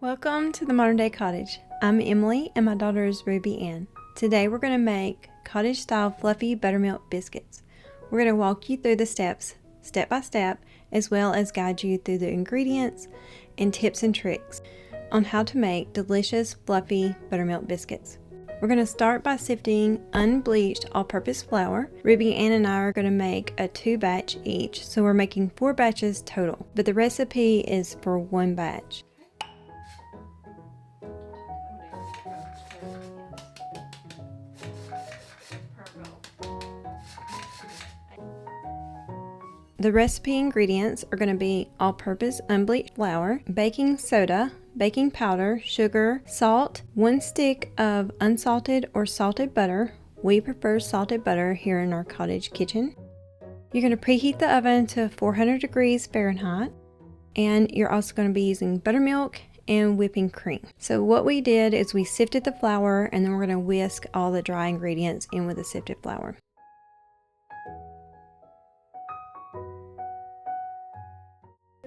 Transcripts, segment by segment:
Welcome to the Modern Day Cottage. I'm Emily and my daughter is Ruby Ann. Today we're going to make cottage style fluffy buttermilk biscuits. We're going to walk you through the steps, step by step, as well as guide you through the ingredients and tips and tricks on how to make delicious fluffy buttermilk biscuits. We're going to start by sifting unbleached all-purpose flour. Ruby Ann and I are going to make a 2-batch each, so we're making 4 batches total, but the recipe is for 1 batch. The recipe ingredients are going to be all-purpose unbleached flour, baking soda, baking powder, sugar, salt, 1 stick of unsalted or salted butter. We prefer salted butter here in our cottage kitchen. You're going to preheat the oven to 400 degrees Fahrenheit, and you're also going to be using buttermilk and whipping cream. So what we did is we sifted the flour, and then we're going to whisk all the dry ingredients in with the sifted flour.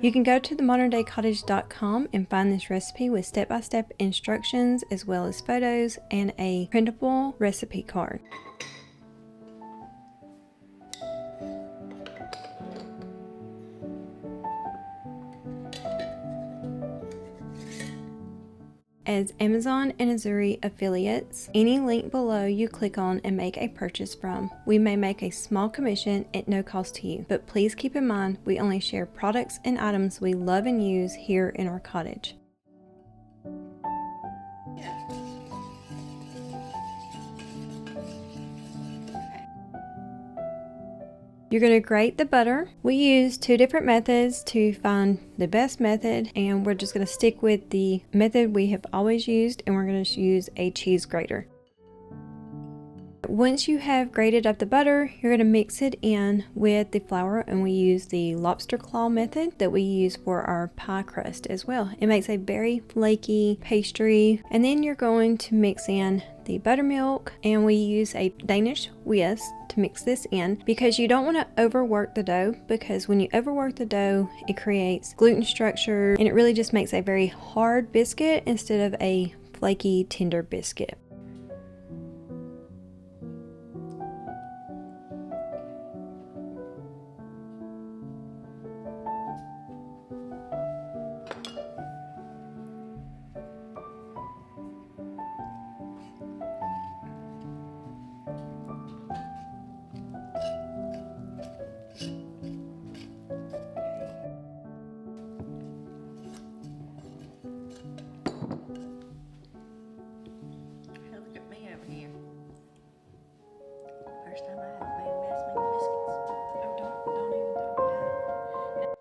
You can go to themoderndaycottage.com and find this recipe with step-by-step instructions as well as photos and a printable recipe card. As Amazon and Azuri affiliates, any link below you click on and make a purchase from, we may make a small commission at no cost to you, but please keep in mind we only share products and items we love and use here in our cottage. You're going to grate the butter. We use 2 different methods to find the best method, and we're just going to stick with the method we have always used, and we're going to use a cheese grater. Once you have grated up the butter, you're going to mix it in with the flour, and we use the lobster claw method that we use for our pie crust as well. It makes a very flaky pastry. And then you're going to mix in the buttermilk, and we use a Danish whisk to mix this in because you don't want to overwork the dough, because when you overwork the dough it creates gluten structure and it really just makes a very hard biscuit instead of a flaky tender biscuit.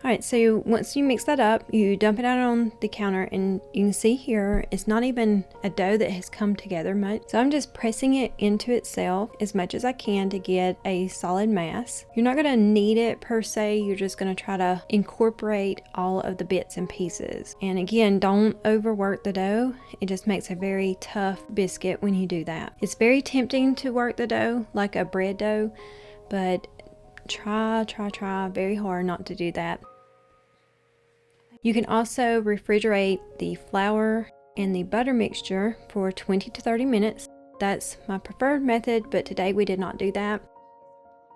Alright, so once you mix that up, you dump it out on the counter, and you can see here it's not even a dough that has come together much. So I'm just pressing it into itself as much as I can to get a solid mass. You're not going to knead it per se, you're just going to try to incorporate all of the bits and pieces. And again, don't overwork the dough. It just makes a very tough biscuit when you do that. It's very tempting to work the dough like a bread dough, but try very hard not to do that. You can also refrigerate the flour and the butter mixture for 20 to 30 minutes. That's my preferred method, but today we did not do that.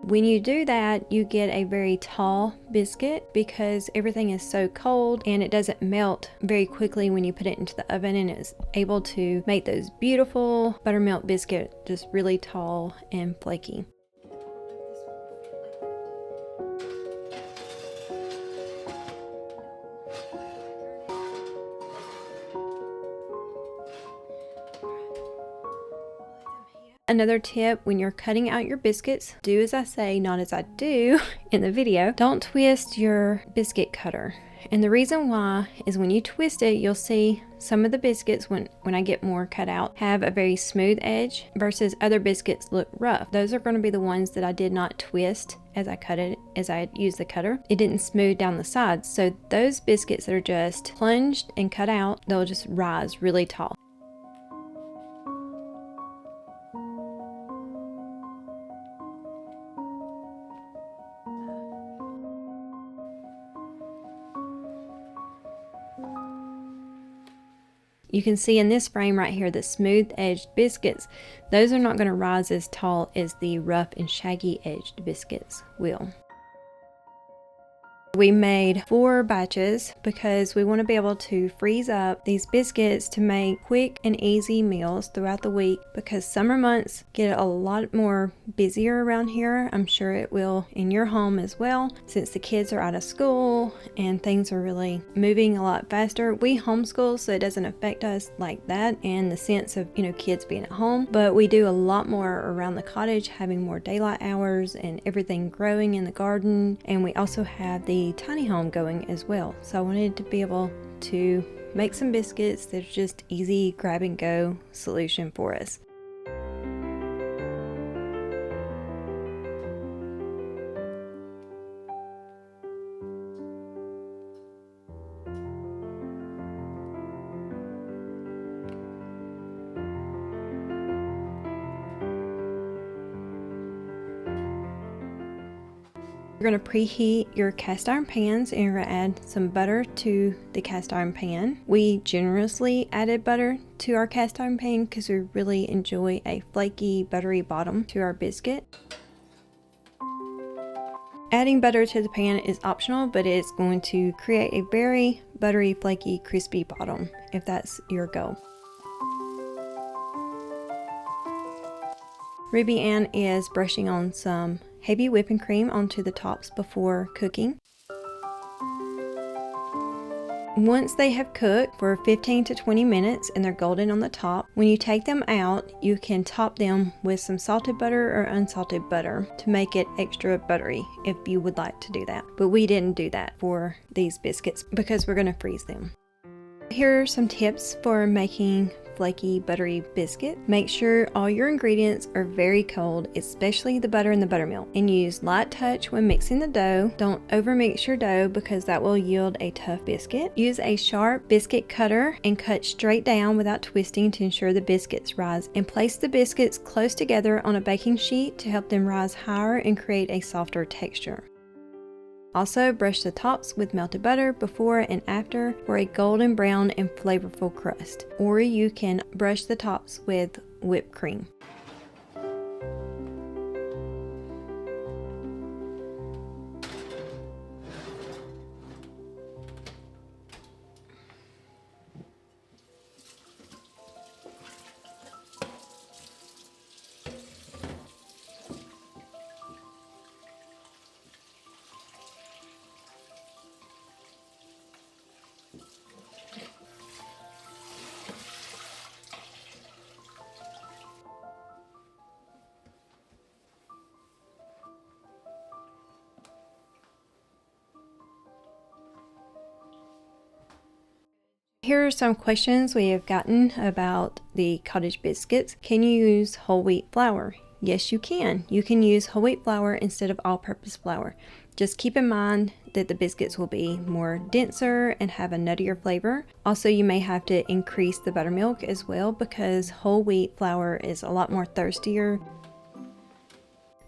When you do that, you get a very tall biscuit because everything is so cold and it doesn't melt very quickly when you put it into the oven, and it's able to make those beautiful buttermilk biscuits just really tall and flaky. Another tip when you're cutting out your biscuits, do as I say, not as I do in the video. Don't twist your biscuit cutter. And the reason why is when you twist it, you'll see some of the biscuits, when I get more cut out, have a very smooth edge versus other biscuits look rough. Those are going to be the ones that I did not twist as I cut it, as I used the cutter. It didn't smooth down the sides. So those biscuits that are just plunged and cut out, they'll just rise really tall. You can see in this frame right here, the smooth edged biscuits, those are not going to rise as tall as the rough and shaggy edged biscuits will. We made 4 batches because we want to be able to freeze up these biscuits to make quick and easy meals throughout the week, because summer months get a lot more busier around here. I'm sure it will in your home as well, since the kids are out of school and things are really moving a lot faster. We homeschool, so it doesn't affect us like that in the sense of, kids being at home, but we do a lot more around the cottage, having more daylight hours and everything growing in the garden. And we also have the tiny home going as well. So I wanted to be able to make some biscuits that are just easy grab and go solution for us. You're going to preheat your cast iron pans, and you're going to add some butter to the cast iron pan. We generously added butter to our cast iron pan because we really enjoy a flaky, buttery bottom to our biscuit. Adding butter to the pan is optional, but it's going to create a very buttery, flaky, crispy bottom if that's your goal. Ruby Ann is brushing on some heavy whipping cream onto the tops before cooking. Once they have cooked for 15 to 20 minutes and they're golden on the top, when you take them out, you can top them with some salted butter or unsalted butter to make it extra buttery if you would like to do that. But we didn't do that for these biscuits because we're going to freeze them. Here are some tips for making flaky, buttery biscuit. Make sure all your ingredients are very cold, especially the butter and the buttermilk, and use light touch when mixing the dough. Don't overmix your dough because that will yield a tough biscuit. Use a sharp biscuit cutter and cut straight down without twisting to ensure the biscuits rise, and place the biscuits close together on a baking sheet to help them rise higher and create a softer texture. Also, brush the tops with melted butter before and after for a golden brown and flavorful crust. Or you can brush the tops with whipped cream. Here are some questions we have gotten about the cottage biscuits. Can you use whole wheat flour? Yes, you can. You can use whole wheat flour instead of all-purpose flour. Just keep in mind that the biscuits will be more denser and have a nuttier flavor. Also, you may have to increase the buttermilk as well because whole wheat flour is a lot more thirstier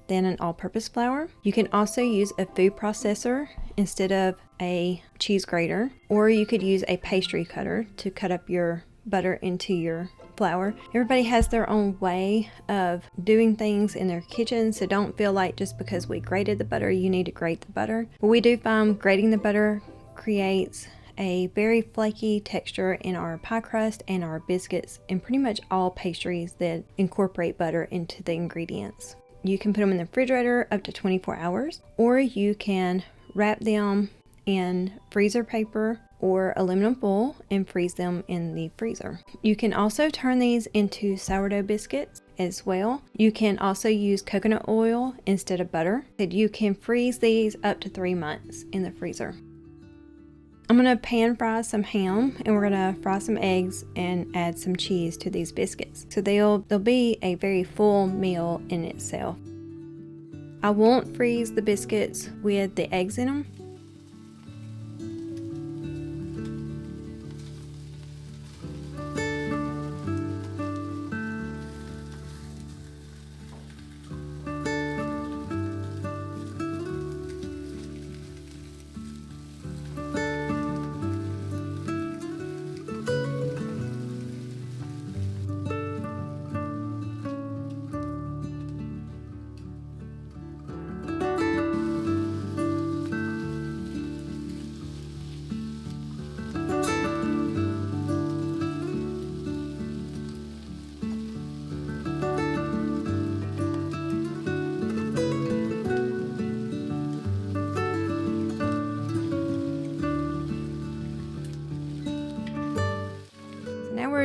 than an all-purpose flour. You can also use a food processor instead of a cheese grater, or you could use a pastry cutter to cut up your butter into your flour. Everybody has their own way of doing things in their kitchen, so don't feel like just because we grated the butter, you need to grate the butter. But we do find grating the butter creates a very flaky texture in our pie crust and our biscuits and pretty much all pastries that incorporate butter into the ingredients. You can put them in the refrigerator up to 24 hours, or you can wrap them in freezer paper or aluminum foil and freeze them in the freezer. You can also turn these into sourdough biscuits as well. You can also use coconut oil instead of butter. You can freeze these up to 3 months in the freezer. I'm going to pan fry some ham, and we're going to fry some eggs and add some cheese to these biscuits. So they'll be a very full meal in itself. I won't freeze the biscuits with the eggs in them.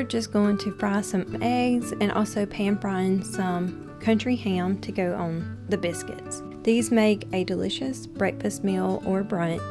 we're just going to fry some eggs and also pan frying some country ham to go on the biscuits. These make a delicious breakfast meal or brunch.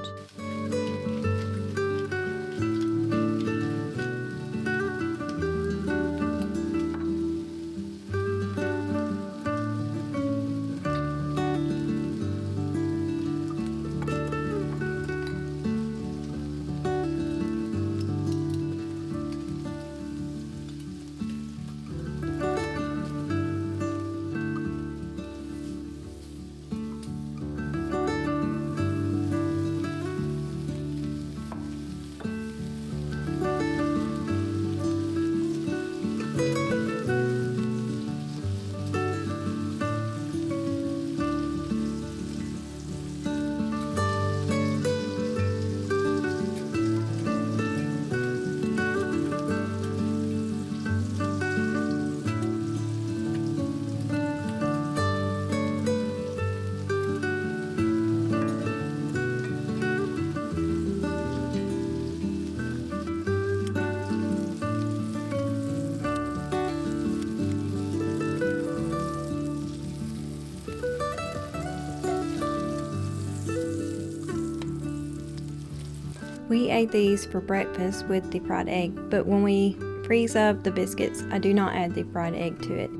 We ate these for breakfast with the fried egg, but when we freeze up the biscuits, I do not add the fried egg to it.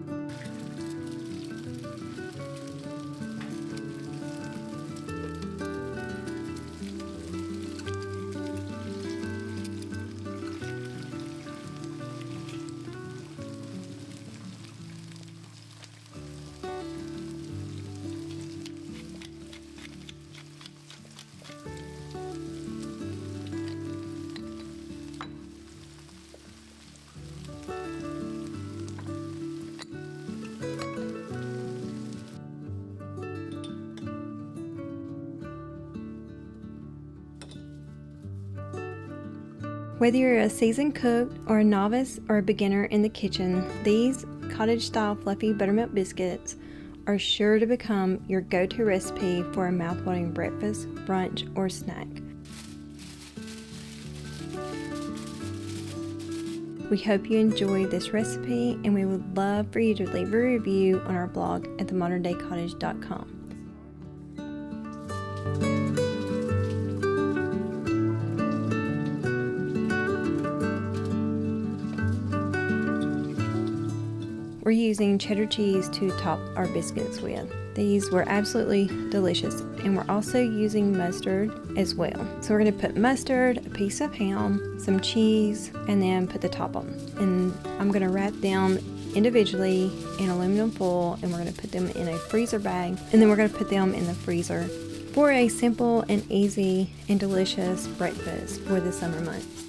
Whether you're a seasoned cook or a novice or a beginner in the kitchen, these cottage-style fluffy buttermilk biscuits are sure to become your go-to recipe for a mouth-watering breakfast, brunch, or snack. We hope you enjoy this recipe, and we would love for you to leave a review on our blog at themoderndaycottage.com. We're using cheddar cheese to top our biscuits with. These were absolutely delicious, and we're also using mustard as well. So we're going to put mustard, a piece of ham, some cheese, and then put the top on. And I'm going to wrap them individually in aluminum foil, and we're going to put them in a freezer bag, and then we're going to put them in the freezer for a simple and easy and delicious breakfast for the summer months.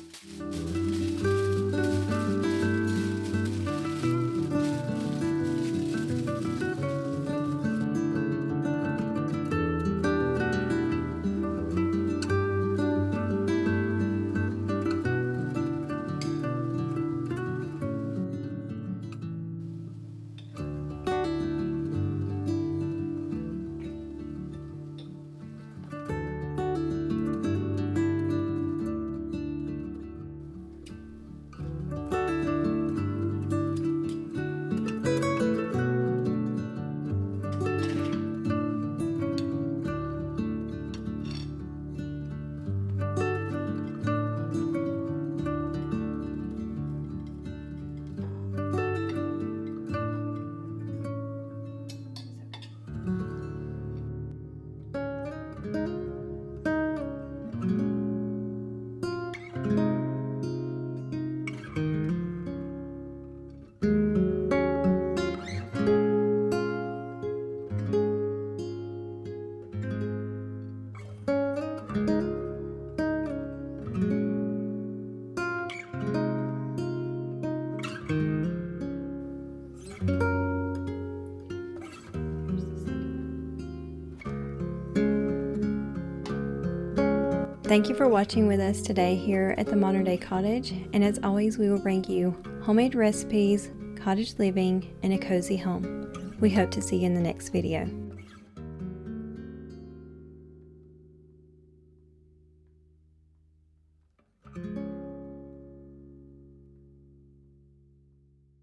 Thank you for watching with us today here at the Modern Day Cottage, and as always, we will bring you homemade recipes, cottage living, and a cozy home. We hope to see you in the next video.